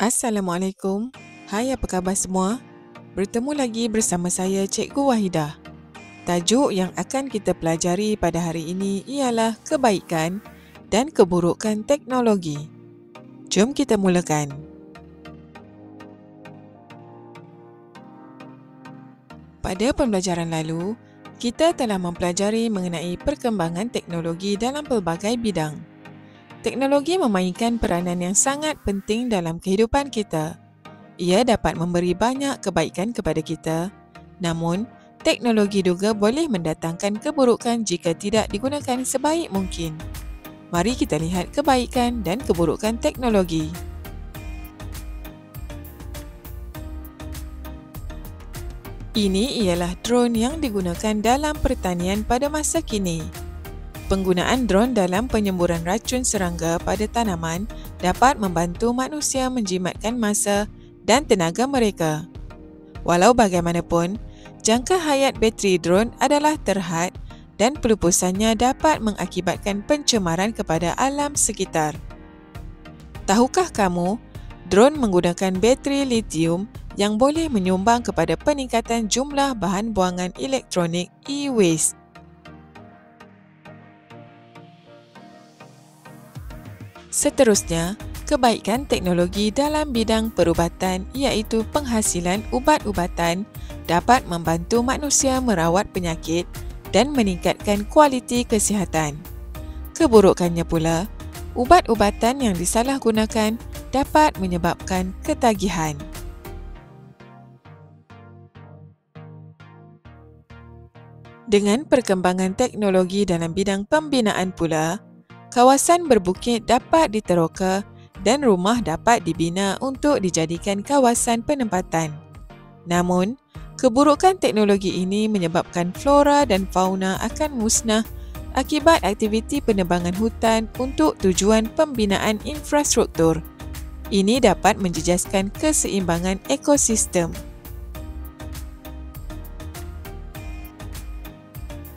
Assalamualaikum. Hai, apa khabar semua? Bertemu lagi bersama saya Cikgu Wahidah. Tajuk yang akan kita pelajari pada hari ini ialah kebaikan dan keburukan teknologi. Jom kita mulakan. Pada pembelajaran lalu, kita telah mempelajari mengenai perkembangan teknologi dalam pelbagai bidang. Teknologi memainkan peranan yang sangat penting dalam kehidupan kita. Ia dapat memberi banyak kebaikan kepada kita, namun teknologi juga boleh mendatangkan keburukan jika tidak digunakan sebaik mungkin. Mari kita lihat kebaikan dan keburukan teknologi. Ini ialah drone yang digunakan dalam pertanian pada masa kini. Penggunaan drone dalam penyemburan racun serangga pada tanaman dapat membantu manusia menjimatkan masa dan tenaga mereka. Walau bagaimanapun, jangka hayat bateri drone adalah terhad dan pelupusannya dapat mengakibatkan pencemaran kepada alam sekitar. Tahukah kamu, drone menggunakan bateri litium yang boleh menyumbang kepada peningkatan jumlah bahan buangan elektronik e-waste. Seterusnya, kebaikan teknologi dalam bidang perubatan iaitu penghasilan ubat-ubatan dapat membantu manusia merawat penyakit dan meningkatkan kualiti kesihatan. Keburukannya pula, ubat-ubatan yang disalahgunakan dapat menyebabkan ketagihan. Dengan perkembangan teknologi dalam bidang pembinaan pula, kawasan berbukit dapat diteroka dan rumah dapat dibina untuk dijadikan kawasan penempatan. Namun, keburukan teknologi ini menyebabkan flora dan fauna akan musnah akibat aktiviti penebangan hutan untuk tujuan pembinaan infrastruktur. Ini dapat menjejaskan keseimbangan ekosistem.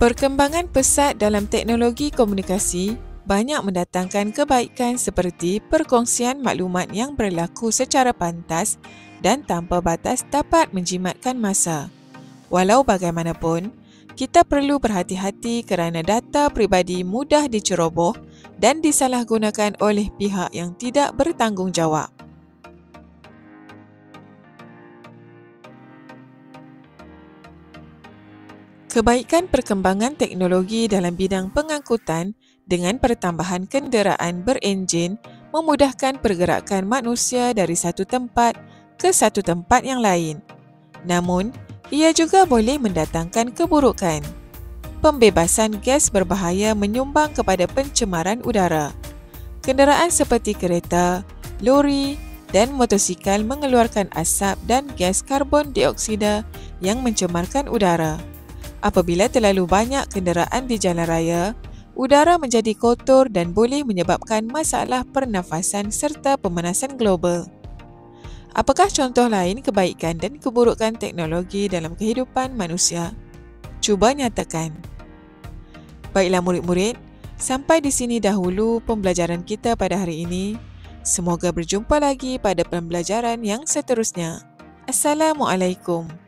Perkembangan pesat dalam teknologi komunikasi banyak mendatangkan kebaikan seperti perkongsian maklumat yang berlaku secara pantas dan tanpa batas dapat menjimatkan masa. Walau bagaimanapun, kita perlu berhati-hati kerana data peribadi mudah diceroboh dan disalahgunakan oleh pihak yang tidak bertanggungjawab. Kebaikan perkembangan teknologi dalam bidang pengangkutan dengan pertambahan kenderaan berenjin memudahkan pergerakan manusia dari satu tempat ke satu tempat yang lain. Namun, ia juga boleh mendatangkan keburukan. Pembebasan gas berbahaya menyumbang kepada pencemaran udara. Kenderaan seperti kereta, lori dan motosikal mengeluarkan asap dan gas karbon dioksida yang mencemarkan udara. Apabila terlalu banyak kenderaan di jalan raya, udara menjadi kotor dan boleh menyebabkan masalah pernafasan serta pemanasan global. Apakah contoh lain kebaikan dan keburukan teknologi dalam kehidupan manusia? Cuba nyatakan. Baiklah murid-murid, sampai di sini dahulu pembelajaran kita pada hari ini. Semoga berjumpa lagi pada pembelajaran yang seterusnya. Assalamualaikum.